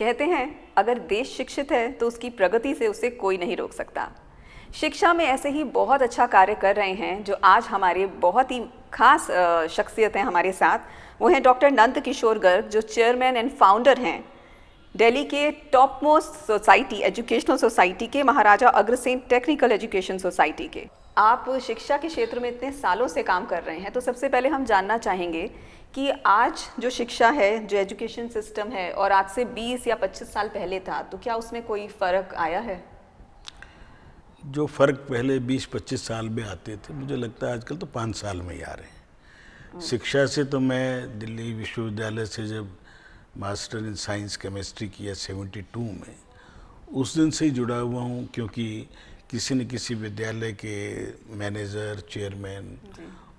कहते हैं अगर देश शिक्षित है तो उसकी प्रगति से उसे कोई नहीं रोक सकता। शिक्षा में ऐसे ही बहुत अच्छा कार्य कर रहे हैं जो आज हमारे बहुत ही खास शख्सियत हैं हमारे साथ। वो हैं डॉक्टर नंद किशोर गर्ग, जो चेयरमैन एंड फाउंडर हैं दिल्ली के top most society educational society के, Maharaja Agrasen technical education society के। आप शिक्षा के क्षेत्र में इतने सालों से काम कर रहे हैं, तो सबसे पहले हम जानना चाहेंगे कि आज जो शिक्षा है, जो एजुकेशन सिस्टम है, और आज से 20 या 25 साल पहले था, तो क्या उसमें कोई फ़र्क आया है? जो फ़र्क पहले 20-25 साल में आते थे, मुझे लगता है आजकल तो 5 साल में ही आ रहे हैं। शिक्षा से तो मैं दिल्ली विश्वविद्यालय से जब मास्टर इन साइंस केमिस्ट्री किया 72 में, उस दिन से ही जुड़ा हुआ हूँ, क्योंकि किसी न किसी विद्यालय के मैनेजर, चेयरमैन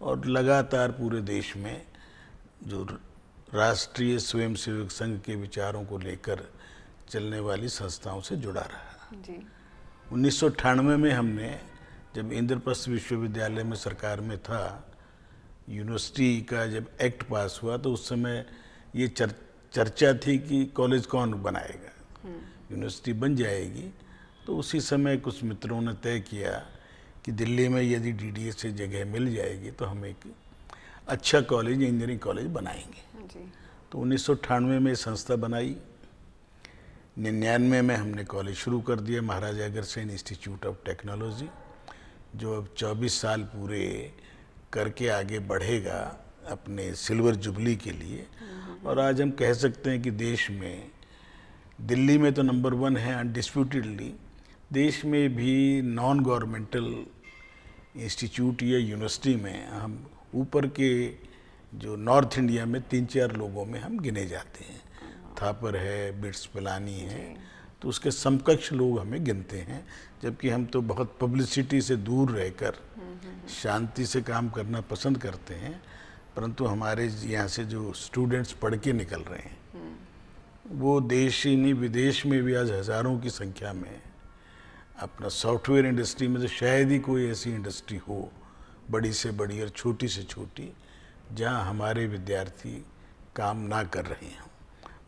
और लगातार पूरे देश में जो राष्ट्रीय स्वयंसेवक संघ के विचारों को लेकर चलने वाली संस्थाओं से जुड़ा रहा। जी। 1998 में हमने, जब इंद्रप्रस्थ विश्वविद्यालय में सरकार में था, यूनिवर्सिटी का जब एक्ट पास हुआ, तो उस समय ये चर्चा थी कि कॉलेज कौन बनाएगा, यूनिवर्सिटी बन जाएगी। तो उसी समय कुछ मित्रों ने तय किया कि दिल्ली में यदि डीडीए से जगह मिल जाएगी तो हम एक अच्छा कॉलेज, इंजीनियरिंग कॉलेज बनाएंगे। जी। तो 1998 में संस्था बनाई। 99 में हमने कॉलेज शुरू कर दिया, महाराजा अग्रसेन इंस्टीट्यूट ऑफ टेक्नोलॉजी, जो अब 24 साल पूरे करके आगे बढ़ेगा अपने सिल्वर जुबली के लिए। और आज हम कह सकते हैं कि देश में, दिल्ली में तो नंबर 1 है अनडिस्प्यूटेडली, देश में भी नॉन गवर्नमेंटल इंस्टीट्यूट या यूनिवर्सिटी में हम ऊपर के, जो नॉर्थ इंडिया में 3-4 लोगों में हम गिने जाते हैं। थापर है, बिट्स पिलानी है, तो उसके समकक्ष लोग हमें गिनते हैं। जबकि हम तो बहुत पब्लिसिटी से दूर रहकर शांति से काम करना पसंद करते हैं, परंतु हमारे यहाँ से जो स्टूडेंट्स पढ़ के निकल रहे हैं, वो देश ही नहीं विदेश में भी आज हज़ारों की संख्या में, अपना सॉफ्टवेयर इंडस्ट्री में तो शायद ही कोई ऐसी इंडस्ट्री हो, बड़ी से बड़ी और छोटी से छोटी, जहाँ हमारे विद्यार्थी काम ना कर रहे हैं।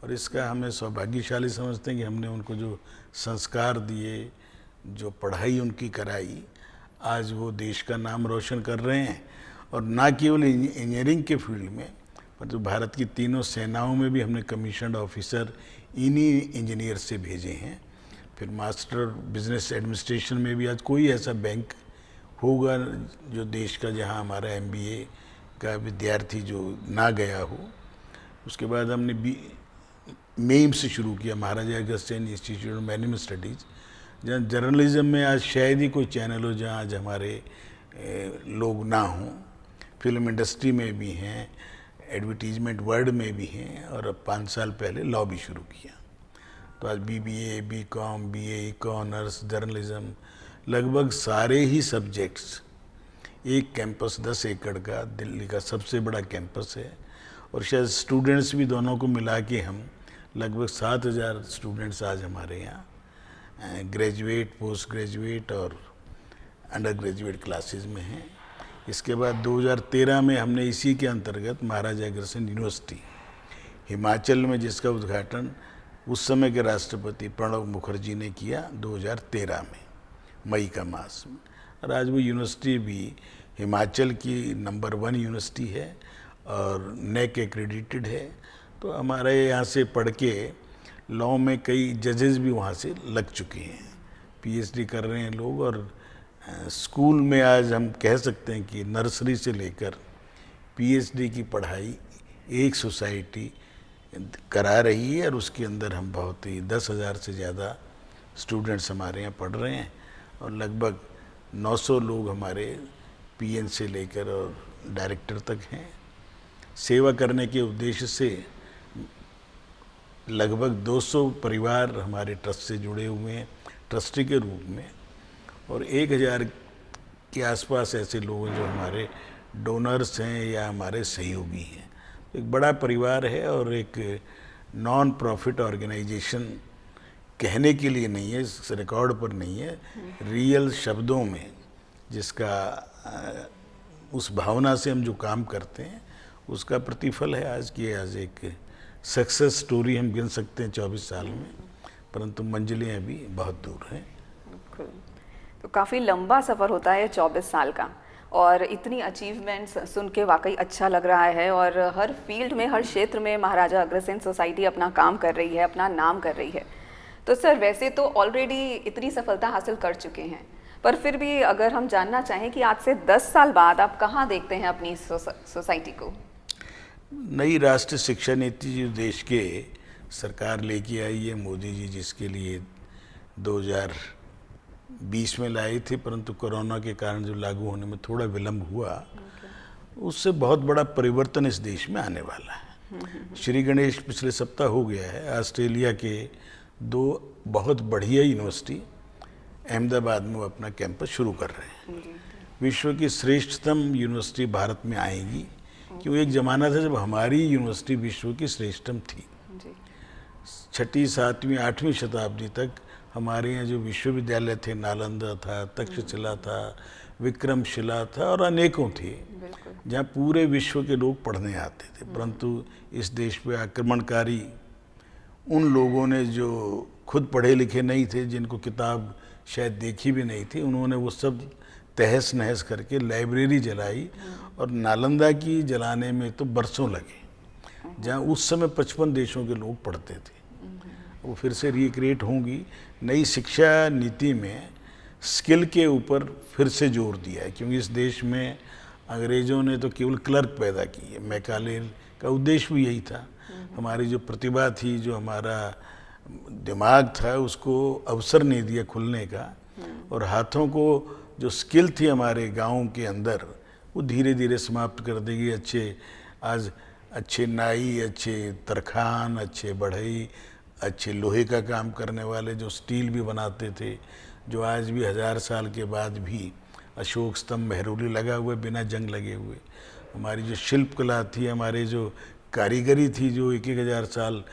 और इसका हमें सौभाग्यशाली समझते हैं कि हमने उनको जो संस्कार दिए, जो पढ़ाई उनकी कराई, आज वो देश का नाम रोशन कर रहे हैं। और ना केवल इंजीनियरिंग के फील्ड में, परंतु भारत की तीनों सेनाओं में भी हमने कमीशन्ड ऑफिसर इन्हीं इंजीनियर से भेजे हैं। फिर मास्टर बिजनेस एडमिनिस्ट्रेशन में भी आज कोई ऐसा बैंक होगा जो देश का, जहां हमारा एमबीए का विद्यार्थी जो ना गया हो। उसके बाद हमने मेम्स से शुरू किया, Maharaja Agrasen institute of management studies, जहाँ जर्नलिज्म में आज शायद ही कोई चैनल हो जहाँ आज हमारे लोग ना हों। फिल्म इंडस्ट्री में भी हैं, एडवर्टीजमेंट वर्ल्ड में भी हैं, और अब 5 साल पहले लॉ भी शुरू किया। तो आज बीबीए, बीकॉम, बीए, इकोनॉर्स, जर्नलिज्म, लगभग सारे ही सब्जेक्ट्स, एक कैंपस 10 एकड़ का, दिल्ली का सबसे बड़ा कैंपस है। और शायद स्टूडेंट्स भी दोनों को मिला के हम लगभग 7000 स्टूडेंट्स आज हमारे यहाँ ग्रेजुएट, पोस्ट ग्रेजुएट और अंडर ग्रेजुएट क्लासेस में हैं। इसके बाद 2013 में हमने इसी के अंतर्गत महाराजा अग्रसेन यूनिवर्सिटी हिमाचल में, जिसका उद्घाटन उस समय के राष्ट्रपति प्रणब मुखर्जी ने किया 2013 में, मई का मास में। और आज वो यूनिवर्सिटी भी हिमाचल की नंबर 1 यूनिवर्सिटी है और नेक एक्रेडिटेड है। तो हमारे यहाँ से पढ़ के लॉ में कई जजेस भी वहाँ से लग चुके हैं, पीएचडी कर रहे हैं लोग। और स्कूल में आज हम कह सकते हैं कि नर्सरी से लेकर पीएचडी की पढ़ाई एक सोसाइटी करा रही है, और उसके अंदर हम बहुत ही 10,000 से ज़्यादा स्टूडेंट्स हमारे यहाँ पढ़ रहे हैं। और लगभग 900 लोग हमारे पीएन से लेकर और डायरेक्टर तक हैं। सेवा करने के उद्देश्य से लगभग 200 परिवार हमारे ट्रस्ट से जुड़े हुए हैं ट्रस्टी के रूप में, और 1000 के आसपास ऐसे लोग हैं जो हमारे डोनर्स हैं या हमारे सहयोगी हैं। एक बड़ा परिवार है, और एक नॉन प्रॉफिट ऑर्गेनाइजेशन कहने के लिए नहीं है, इस रिकॉर्ड पर नहीं है, रियल शब्दों में जिसका उस भावना से हम जो काम करते हैं उसका प्रतिफल है आज की, आज एक सक्सेस स्टोरी हम गिन सकते हैं 24 साल में, परंतु मंजिलें अभी बहुत दूर हैं। बिल्कुल। तो काफ़ी लंबा सफ़र होता है 24 साल का, और इतनी अचीवमेंट्स सुन के वाकई अच्छा लग रहा है। और हर फील्ड में, हर क्षेत्र में महाराजा अग्रसेन सोसाइटी अपना काम कर रही है, अपना नाम कर रही है। तो सर, वैसे तो ऑलरेडी इतनी सफलता हासिल कर चुके हैं, पर फिर भी अगर हम जानना चाहें कि आज से 10 साल बाद आप कहाँ देखते हैं अपनी सोसाइटी को? नई राष्ट्रीय शिक्षा नीति जो देश के सरकार लेके आई है, मोदी जी, जिसके लिए 2020 में लाई थी, परंतु कोरोना के कारण जो लागू होने में थोड़ा विलंब हुआ, उससे बहुत बड़ा परिवर्तन इस देश में आने वाला है। श्री गणेश पिछले सप्ताह हो गया है, ऑस्ट्रेलिया के 2 बहुत बढ़िया यूनिवर्सिटी अहमदाबाद में वो अपना कैंपस शुरू कर रहे हैं। विश्व की श्रेष्ठतम यूनिवर्सिटी भारत में आएगी, क्योंकि एक ज़माना था जब हमारी यूनिवर्सिटी विश्व की श्रेष्ठतम थी। 6वीं, 7वीं, 8वीं शताब्दी तक हमारे यहाँ जो विश्वविद्यालय थे, नालंदा था, तक्षशिला था, विक्रमशिला था और अनेकों थे, जहाँ पूरे विश्व के लोग पढ़ने आते थे। परंतु इस देश पे आक्रमणकारी उन लोगों ने जो खुद पढ़े लिखे नहीं थे, जिनको किताब शायद देखी भी नहीं थी, उन्होंने वो सब तहस नहस करके लाइब्रेरी जलाई, और नालंदा की जलाने में तो बरसों लगे, जहाँ उस समय 55 देशों के लोग पढ़ते थे। वो फिर से रिक्रिएट होंगी। नई शिक्षा नीति में स्किल के ऊपर फिर से जोर दिया है, क्योंकि इस देश में अंग्रेज़ों ने तो केवल क्लर्क पैदा किए। मैकाले का उद्देश्य भी यही था, हमारी जो प्रतिभा थी, जो हमारा दिमाग था, उसको अवसर नहीं दिया खुलने का, और हाथों को जो स्किल थी हमारे गाँव के अंदर, वो धीरे धीरे समाप्त कर देगी। आज अच्छे नाई, अच्छे तरखान, अच्छे बढ़ई, अच्छे लोहे का काम करने वाले, जो स्टील भी बनाते थे, जो आज भी 1000 साल के बाद भी अशोक स्तंभ, मेहरौली लगा हुआ बिना जंग लगे हुए। हमारी जो शिल्प कला थी, हमारे जो कारीगरी थी, जो 1000 साल,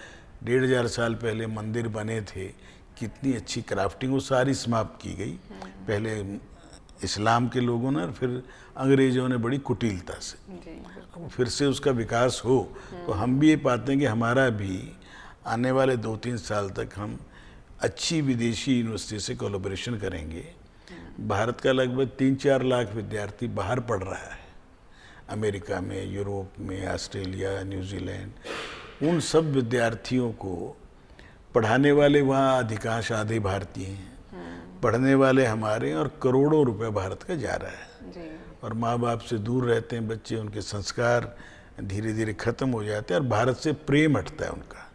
1500 साल पहले मंदिर बने थे, कितनी अच्छी क्राफ्टिंग, वो सारी समाप्त की गई। पहले इस्लाम के लोगों ने, फिर अंग्रेज़ों ने बड़ी कुटिलता से। फिर से उसका विकास हो, तो हम भी ये पाते हैं कि हमारा भी आने वाले 2-3 साल तक हम अच्छी विदेशी यूनिवर्सिटी से कोलैबोरेशन करेंगे। भारत का लगभग 3-4 लाख विद्यार्थी बाहर पढ़ रहा है, अमेरिका में, यूरोप में, ऑस्ट्रेलिया, न्यूजीलैंड। उन सब विद्यार्थियों को पढ़ाने वाले वहाँ अधिकांश आधे भारतीय हैं, पढ़ने वाले हमारे, और करोड़ों रुपए भारत का जा रहा है। और माँ बाप से दूर रहते हैं बच्चे, उनके संस्कार धीरे धीरे खत्म हो जाते हैं, और भारत से प्रेम हटता है उनका।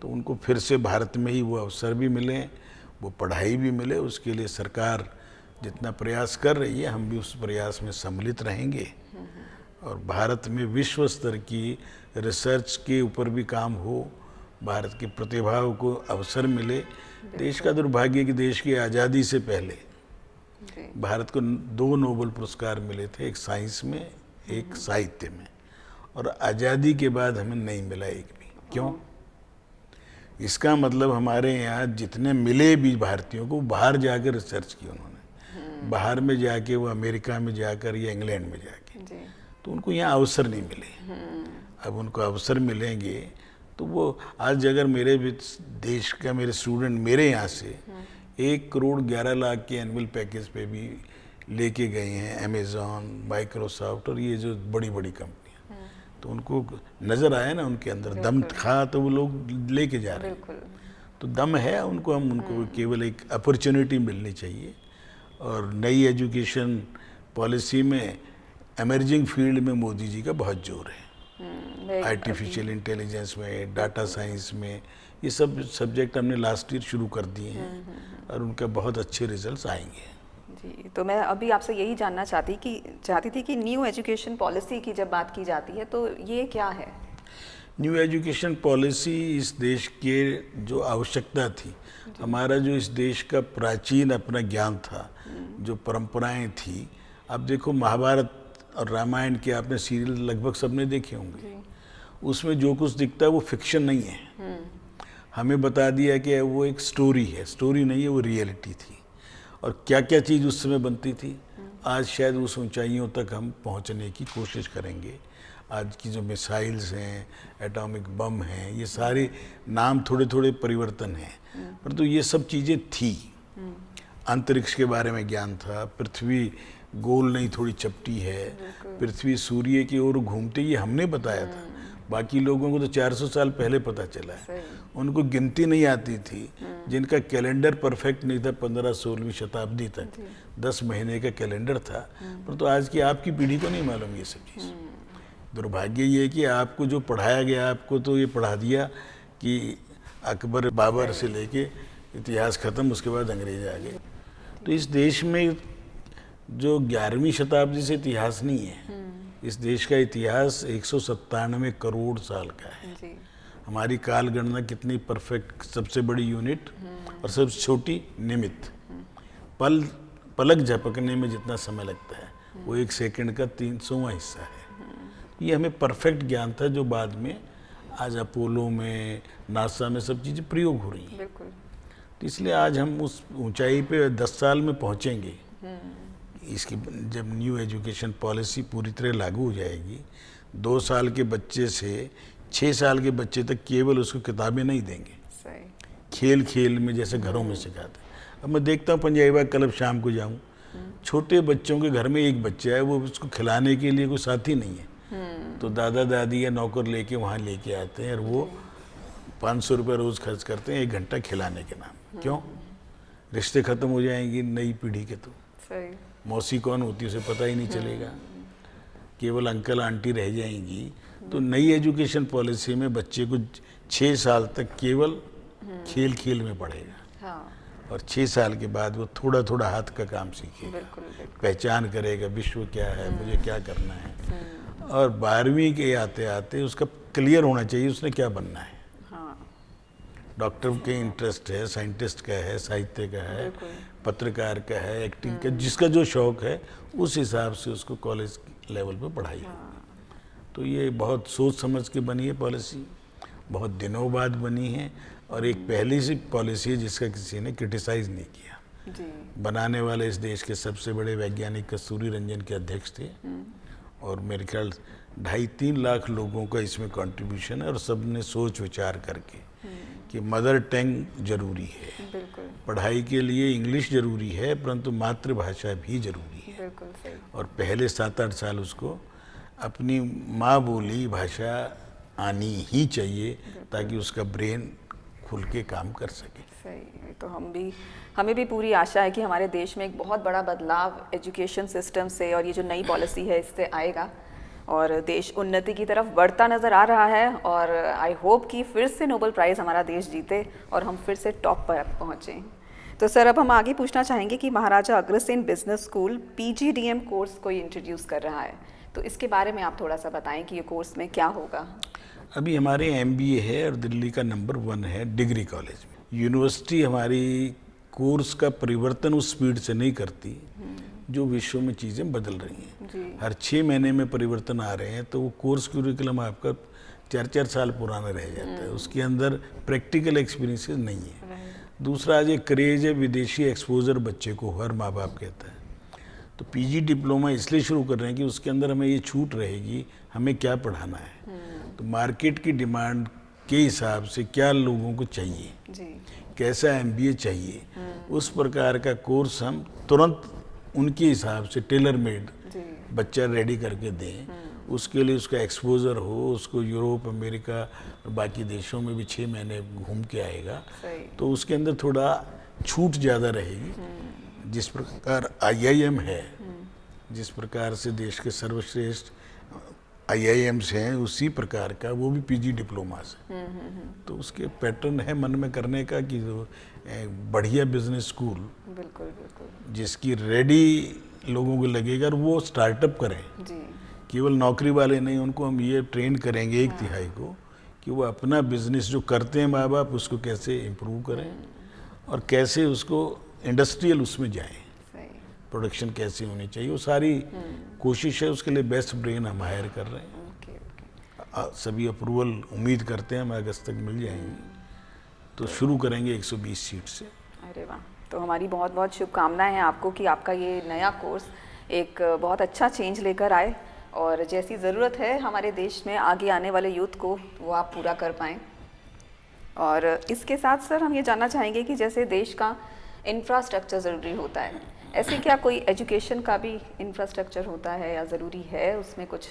तो उनको फिर से भारत में ही वो अवसर भी मिले, वो पढ़ाई भी मिले, उसके लिए सरकार जितना प्रयास कर रही है, हम भी उस प्रयास में सम्मिलित रहेंगे। और भारत में विश्व स्तर की रिसर्च के ऊपर भी काम हो, भारत की प्रतिभाओं को अवसर मिले। देश का दुर्भाग्य है कि देश की आज़ादी से पहले भारत को 2 नोबेल पुरस्कार मिले थे, एक साइंस में, एक साहित्य में, और आज़ादी के बाद हमें नहीं मिला एक भी। क्यों? इसका मतलब हमारे यहाँ जितने मिले भी भारतीयों को, बाहर जाकर रिसर्च की उन्होंने, बाहर में जाके, वो अमेरिका में जाकर या इंग्लैंड में जाके, तो उनको यहाँ अवसर नहीं मिले। अब उनको अवसर मिलेंगे तो वो, आज अगर मेरे देश का, मेरे स्टूडेंट मेरे यहाँ से 1 करोड़ 11 लाख के एनुअल पैकेज पे भी लेके गए हैं, अमेज़ॉन, माइक्रोसॉफ्ट और ये जो बड़ी बड़ी कंपनियाँ, तो उनको नज़र आया ना उनके अंदर दम था, तो वो लोग लेके जा रहे हैं। तो दम है उनको, हम उनको केवल एक अपॉर्चुनिटी मिलनी चाहिए। और नई एजुकेशन पॉलिसी में एमर्जिंग फील्ड में मोदी जी का बहुत जोर है, आर्टिफिशियल इंटेलिजेंस में, डाटा साइंस में, ये सब सब्जेक्ट हमने लास्ट ईयर शुरू कर दिए हैं, और उनका बहुत अच्छे रिजल्ट्स आएंगे। जी, तो मैं अभी आपसे यही जानना चाहती थी कि न्यू एजुकेशन पॉलिसी की जब बात की जाती है तो ये क्या है? न्यू एजुकेशन पॉलिसी इस देश के जो आवश्यकता थी, हमारा जो इस देश का प्राचीन अपना ज्ञान था, जो परंपराएं थी। अब देखो, महाभारत और रामायण के आपने सीरियल लगभग सबने देखे होंगे, उसमें जो कुछ दिखता है वो फिक्शन नहीं है, हमें बता दिया कि वो एक स्टोरी है। स्टोरी नहीं है, वो रियलिटी थी। और क्या क्या चीज़ उस समय बनती थी, आज शायद उस ऊंचाइयों तक हम पहुंचने की कोशिश करेंगे। आज की जो मिसाइल्स हैं, एटॉमिक बम हैं, ये सारे नाम थोड़े थोड़े परिवर्तन हैं, परंतु ये सब चीज़ें थी। अंतरिक्ष के बारे में ज्ञान था, पृथ्वी गोल नहीं थोड़ी चपटी है, पृथ्वी सूर्य की ओर घूमती, ये हमने बताया था। बाकी लोगों को तो 400 साल पहले पता चला है। उनको गिनती नहीं आती थी, जिनका कैलेंडर परफेक्ट नहीं था 15-16वीं शताब्दी तक, 10 महीने का कैलेंडर था, पर तो आज की आपकी पीढ़ी को नहीं मालूम ये सब चीज़। दुर्भाग्य ये है कि आपको जो पढ़ाया गया, आपको तो ये पढ़ा दिया कि अकबर बाबर से लेके इतिहास खत्म, उसके बाद अंग्रेज आ गए। तो इस देश में जो 11वीं शताब्दी से इतिहास नहीं है, इस देश का इतिहास 197 करोड़ साल का है। जी। हमारी काल गणना कितनी परफेक्ट, सबसे बड़ी यूनिट और सबसे छोटी निमित्त। पलक झपकने में जितना समय लगता है वो 1 सेकंड का 300वां हिस्सा है। ये हमें परफेक्ट ज्ञान था, जो बाद में आज अपोलो में, नासा में सब चीज़ें प्रयोग हो रही हैं। बिल्कुल। तो इसलिए आज हम उस ऊंचाई पे 10 साल में पहुंचेंगे। इसकी जब न्यू एजुकेशन पॉलिसी पूरी तरह लागू हो जाएगी, 2 साल के बच्चे से 6 साल के बच्चे तक केवल उसको किताबें नहीं देंगे, सही। खेल खेल में जैसे घरों में सिखाते हैं। अब मैं देखता हूँ पंजाबी बाग क्लब, शाम को जाऊँ, छोटे बच्चों के घर में एक बच्चा है, वो उसको खिलाने के लिए कोई साथी नहीं है, तो दादा दादी या नौकर लेके वहाँ लेके आते हैं, और वो 500 रुपये रोज़ खर्च करते हैं 1 घंटा खिलाने के नाम। क्यों? रिश्ते ख़त्म हो जाएंगी नई पीढ़ी के। तो सही। मौसी कौन होती है उसे पता ही नहीं चलेगा, केवल अंकल आंटी रह जाएंगी। तो नई एजुकेशन पॉलिसी में बच्चे को 6 साल तक केवल खेल खेल में पढ़ेगा, हाँ। और 6 साल के बाद वो थोड़ा थोड़ा हाथ का काम सीखेगा, बिल्कुल, बिल्कुल। पहचान करेगा विश्व क्या है, मुझे क्या करना है। और 12वीं के आते आते उसका क्लियर होना चाहिए उसने क्या बनना है। हाँ। डॉक्टर के इंटरेस्ट है, साइंटिस्ट का है, साहित्य का है, बिल्कुल। पत्रकार का है, एक्टिंग का, जिसका जो शौक है उस हिसाब से उसको कॉलेज लेवल पे पढ़ाई है। तो ये बहुत सोच समझ के बनी है पॉलिसी, बहुत दिनों बाद बनी है, और एक पहली सी पॉलिसी है जिसका किसी ने क्रिटिसाइज नहीं किया। जी। बनाने वाले इस देश के सबसे बड़े वैज्ञानिक कस्तूरी रंजन के अध्यक्ष थे, और मेरे ख्याल 2.5-3 लाख लोगों का इसमें कंट्रीब्यूशन है, और सब ने सोच विचार करके कि मदर टंग जरूरी है। बिल्कुल। पढ़ाई के लिए इंग्लिश जरूरी है, परंतु मातृभाषा भी जरूरी है। बिल्कुल सही। और पहले 7-8 साल उसको अपनी माँ बोली भाषा आनी ही चाहिए, ताकि उसका ब्रेन खुल के काम कर सके। सही। तो हमें भी पूरी आशा है कि हमारे देश में एक बहुत बड़ा बदलाव एजुकेशन सिस्टम से और ये जो नई पॉलिसी है इससे आएगा, और देश उन्नति की तरफ बढ़ता नज़र आ रहा है। और आई होप कि फिर से नोबेल प्राइज़ हमारा देश जीते और हम फिर से टॉप पर पहुँचें। तो सर, अब हम आगे पूछना चाहेंगे कि Maharaja Agrasen business school PGDM course कोई इंट्रोड्यूस कर रहा है, तो इसके बारे में आप थोड़ा सा बताएं कि ये कोर्स में क्या होगा। अभी हमारे MBA है और दिल्ली का नंबर 1 है डिग्री कॉलेज में। यूनिवर्सिटी हमारी कोर्स का परिवर्तन उस स्पीड से नहीं करती जो विश्व में चीज़ें बदल रही हैं। जी। हर 6 महीने में परिवर्तन आ रहे हैं, तो वो कोर्स क्यूरिकुलम आपका 4-4 साल पुराना रह जाता है, उसके अंदर प्रैक्टिकल एक्सपीरियंसेस नहीं है। दूसरा, आज एक क्रेज है विदेशी एक्सपोजर बच्चे को, हर माँ बाप कहता है। तो PG डिप्लोमा इसलिए शुरू कर रहे हैं कि उसके अंदर हमें ये छूट रहेगी हमें क्या पढ़ाना है। तो मार्केट की डिमांड के हिसाब से क्या लोगों को चाहिए, जी। कैसा MBA चाहिए, उस प्रकार का कोर्स हम तुरंत उनके हिसाब से टेलर मेड बच्चा रेडी करके दें। उसके लिए उसका एक्सपोजर हो, उसको यूरोप, अमेरिका और बाकी देशों में भी 6 महीने घूम के आएगा, तो उसके अंदर थोड़ा छूट ज़्यादा रहेगी। जिस प्रकार IIM है, जिस प्रकार से देश के सर्वश्रेष्ठ IIMs हैं, उसी प्रकार का वो भी PG डिप्लोमास है। तो उसके पैटर्न है मन में करने का कि बढ़िया बिजनेस स्कूल, बिल्कुल बिल्कुल, जिसकी रेडी लोगों को लगेगा, और वो स्टार्टअप करें। जी। केवल नौकरी वाले नहीं, उनको हम ये ट्रेन करेंगे 1 तिहाई को कि वो अपना बिजनेस जो करते हैं माँ बाप, उसको कैसे इम्प्रूव करें और कैसे उसको इंडस्ट्रियल उसमें जाएं, प्रोडक्शन कैसे होनी चाहिए, वो सारी कोशिश है। उसके लिए बेस्ट ब्रेन हम हायर कर रहे हैं। सभी अप्रूवल उम्मीद करते हैं हमें अगस्त तक मिल जाएंगी, तो शुरू करेंगे 120 सीट से। अरे वाह, तो हमारी बहुत बहुत शुभकामनाएं हैं आपको कि आपका ये नया कोर्स एक बहुत अच्छा चेंज लेकर आए और जैसी ज़रूरत है हमारे देश में आगे आने वाले यूथ को, वो आप पूरा कर पाएँ। और इसके साथ सर हम ये जानना चाहेंगे कि जैसे देश का इंफ्रास्ट्रक्चर ज़रूरी होता है, ऐसे क्या कोई एजुकेशन का भी इंफ्रास्ट्रक्चर होता है या ज़रूरी है उसमें कुछ?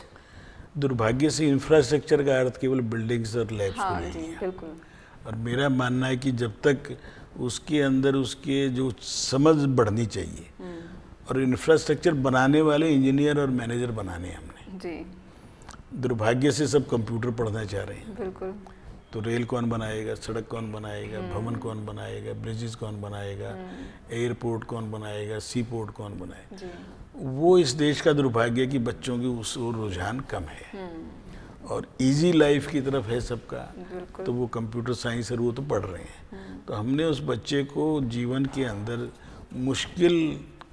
दुर्भाग्य से इंफ्रास्ट्रक्चर का अर्थ केवल बिल्डिंग्स और लैब्स को हाँ नहीं जी, है। बिल्कुल। और मेरा मानना है कि जब तक उसके अंदर उसके जो समझ बढ़नी चाहिए, और इंफ्रास्ट्रक्चर बनाने वाले इंजीनियर और मैनेजर बनाने हैं हमने। जी, दुर्भाग्य से सब कंप्यूटर पढ़ना चाह रहे हैं। बिल्कुल। तो रेल कौन बनाएगा, सड़क कौन बनाएगा, भवन कौन बनाएगा, ब्रिजेस कौन बनाएगा, एयरपोर्ट कौन बनाएगा, सी पोर्ट कौन बनाएगा। जी, वो इस देश का दुर्भाग्य है कि बच्चों की उस ओर रुझान कम है और इजी लाइफ की तरफ है सबका। बिल्कुल। तो वो कंप्यूटर साइंस और वो तो पढ़ रहे हैं। तो हमने उस बच्चे को जीवन के अंदर मुश्किल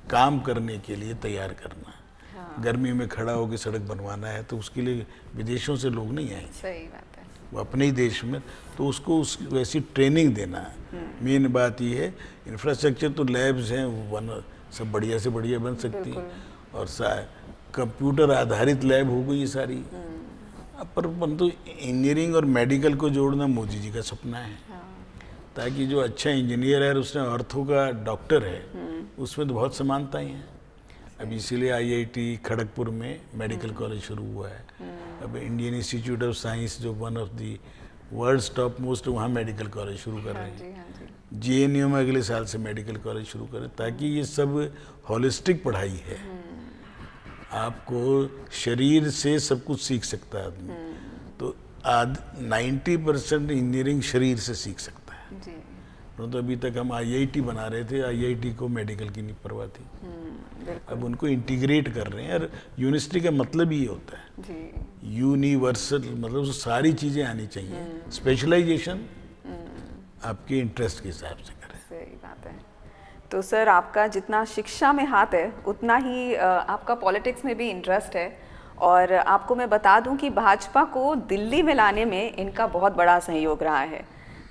काम करने के लिए तैयार करना। हाँ, गर्मी में खड़ा होकर सड़क बनवाना है तो उसके लिए विदेशों से लोग नहीं आएंगे, सही बात है। वो अपने ही देश में। तो उसको उस वैसी ट्रेनिंग देना मेन बात ये है। इंफ्रास्ट्रक्चर तो लैब्स हैं, वो सब बढ़िया से बढ़िया बन सकती हैं, और कंप्यूटर आधारित लैब हो गई ये सारी। परंतु इंजीनियरिंग और मेडिकल को जोड़ना मोदी जी का सपना है, ताकि जो अच्छा इंजीनियर है और उसने ऑर्थो का डॉक्टर है, उसमें तो बहुत समानताएं हैं। अब इसीलिए आईआईटी खड़गपुर में मेडिकल कॉलेज शुरू हुआ है। अब इंडियन इंस्टीट्यूट ऑफ साइंस जो one of the world's top most, वहाँ मेडिकल कॉलेज शुरू कर रहे हैं। जी, हाँ जी। जेएनयू में अगले साल से मेडिकल कॉलेज शुरू करें, ताकि ये सब होलिस्टिक पढ़ाई है। आपको शरीर से सब कुछ सीख सकता है आदमी। तो 90% इंजीनियरिंग शरीर से सीख सकता है। जी, तो अभी तक हम आईआईटी बना रहे थे, आईआईटी को मेडिकल की नहीं परवाह थी। बिल्कुल। अब उनको इंटीग्रेट कर रहे हैं। और यूनिवर्सिटी का मतलब ही होता है जी, यूनिवर्सल, मतलब उसको सारी चीज़ें आनी चाहिए। स्पेशलाइजेशन आपके इंटरेस्ट के हिसाब से करें। सही बात है। तो सर आपका जितना शिक्षा में हाथ है उतना ही आपका पॉलिटिक्स में भी इंटरेस्ट है। और आपको मैं बता दूं कि भाजपा को दिल्ली में लाने में इनका बहुत बड़ा सहयोग रहा है।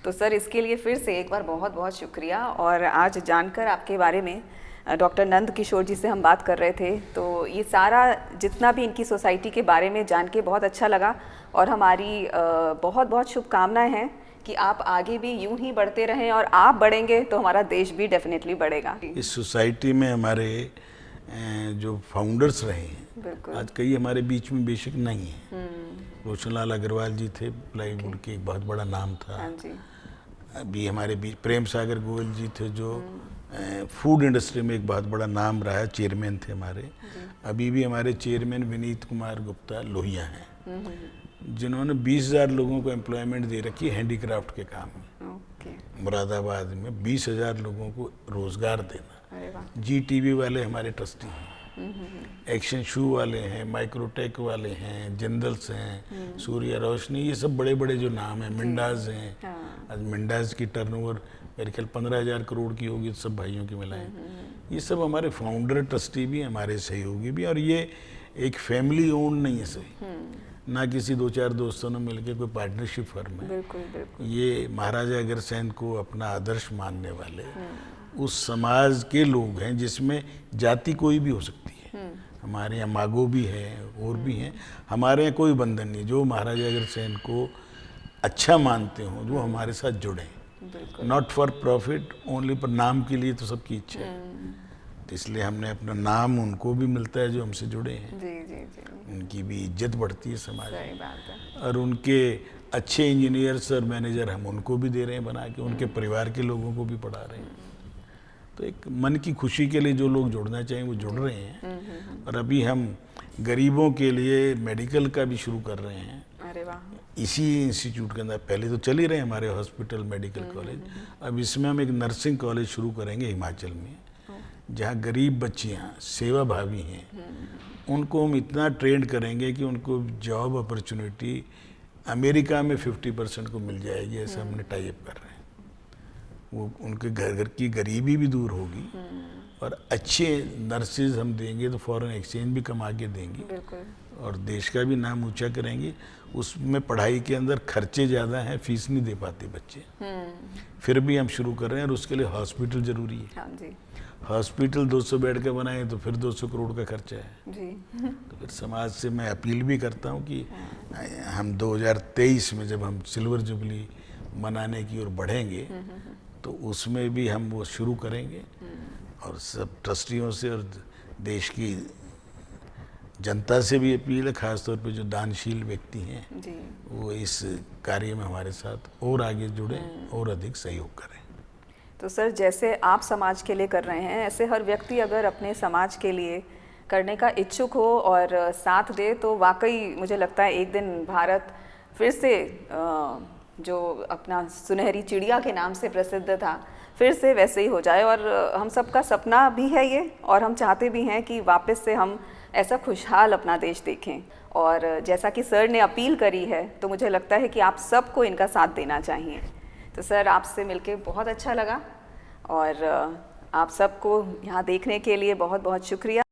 तो सर इसके लिए फिर से एक बार बहुत बहुत शुक्रिया। और आज जानकर आपके बारे में डॉक्टर नंद किशोर जी से हम बात कर रहे थे, तो ये सारा जितना भी इनकी सोसाइटी के बारे में जान के बहुत अच्छा लगा। और हमारी बहुत बहुत शुभकामनाएं हैं कि आप आगे भी यूं ही बढ़ते रहें, और आप बढ़ेंगे तो हमारा देश भी डेफिनेटली बढ़ेगा। इस सोसाइटी में हमारे जो फाउंडर्स रहे हैं, बिल्कुल। आज कई हमारे बीच में बेशक नहीं है। रोशनलाल अग्रवाल जी थे, प्लाईवुड के एक बहुत बड़ा नाम था। हाँ जी। अभी हमारे बीच प्रेम सागर गोयल जी थे, जो फूड इंडस्ट्री में एक बहुत बड़ा नाम रहा है, चेयरमैन थे हमारे। अभी भी हमारे चेयरमैन विनीत कुमार गुप्ता लोहिया हैं, जिन्होंने 20,000 लोगों को एम्प्लॉयमेंट दे रखी है हैंडीक्राफ्ट के काम में। ओके। मुरादाबाद में 20,000 लोगों को रोजगार देना। अरे वाह। जीटीवी वाले हमारे ट्रस्टी हैं, एक्शन शू वाले हैं, माइक्रोटेक वाले हैं, जिंदल्स हैं, सूर्य रोशनी, ये सब बड़े बड़े जो नाम हैं, मिंडाज हैं। हाँ। आज मिंडाज की टर्नओवर मेरे ख्याल 15,000 करोड़ की होगी, सब भाइयों की मिलाएं। ये सब हमारे फाउंडर ट्रस्टी भी, हमारे सहयोगी भी। और ये एक फैमिली ओन नहीं है, सही ना किसी 2-4 दोस्तों ने मिलकर कोई पार्टनरशिप फर्म है। बिल्कुल बिल्कुल। ये महाराजा अग्रसेन को अपना आदर्श मानने वाले उस समाज के लोग हैं जिसमें जाति कोई भी हो सकती है। हमारे यहाँ मागो भी है और भी हैं। हमारे यहाँ कोई बंधन नहीं। जो महाराजा अग्रसेन को अच्छा मानते हों, जो हमारे साथ जुड़े, नॉट फॉर प्रॉफिट ओनली, पर नाम के लिए तो सबकी इच्छा है। तो इसलिए हमने अपना नाम उनको भी मिलता है जो हमसे जुड़े हैं। जी जी जी। उनकी भी इज्जत बढ़ती है समाज सही में। बात है। और उनके अच्छे इंजीनियर्स और मैनेजर हम उनको भी दे रहे हैं बना के, उनके परिवार के लोगों को भी पढ़ा रहे हैं। तो एक मन की खुशी के लिए जो लोग जुड़ना चाहें वो जुड़ रहे हैं। और अभी हम गरीबों के लिए मेडिकल का भी शुरू कर रहे हैं। अरे वाह। इसी इंस्टीट्यूट के अंदर पहले तो चल ही रहे हैं हमारे हॉस्पिटल मेडिकल कॉलेज। अब इसमें हम एक नर्सिंग कॉलेज शुरू करेंगे हिमाचल में, जहाँ गरीब बच्चियाँ सेवा भावी हैं, उनको हम इतना ट्रेंड करेंगे कि उनको जॉब अपॉर्चुनिटी अमेरिका में 50% को मिल जाएगी। ऐसे हमने टाई अप कर रहे हैं। वो उनके घर की गरीबी भी दूर होगी और अच्छे नर्सेज हम देंगे तो फॉरेन एक्सचेंज भी कमा के देंगे। बिल्कुल। और देश का भी नाम ऊंचा करेंगे। उसमें पढ़ाई के अंदर खर्चे ज़्यादा हैं, फीस नहीं दे पाते बच्चे, फिर भी हम शुरू कर रहे हैं। और उसके लिए हॉस्पिटल ज़रूरी है। हाँ जी। हॉस्पिटल 200 बेड का बनाए तो फिर 200 करोड़ का खर्चा है। जी। तो फिर समाज से मैं अपील भी करता हूँ कि हम 2023 में जब हम सिल्वर जुबली मनाने की ओर बढ़ेंगे तो उसमें भी हम वो शुरू करेंगे, और सब ट्रस्टियों से और देश की जनता से भी अपील है, खासतौर पे जो दानशील व्यक्ति हैं जी। वो इस कार्य में हमारे साथ और आगे जुड़े और अधिक सहयोग करें। तो सर, जैसे आप समाज के लिए कर रहे हैं, ऐसे हर व्यक्ति अगर अपने समाज के लिए करने का इच्छुक हो और साथ दे तो वाकई मुझे लगता है एक दिन भारत फिर से जो अपना सुनहरी चिड़िया के नाम से प्रसिद्ध था फिर से वैसे ही हो जाए। और हम सबका सपना भी है ये, और हम चाहते भी हैं कि वापस से हम ऐसा खुशहाल अपना देश देखें। और जैसा कि सर ने अपील करी है तो मुझे लगता है कि आप सबको इनका साथ देना चाहिए। तो सर, आपसे मिलके बहुत अच्छा लगा, और आप सबको यहाँ देखने के लिए बहुत बहुत शुक्रिया।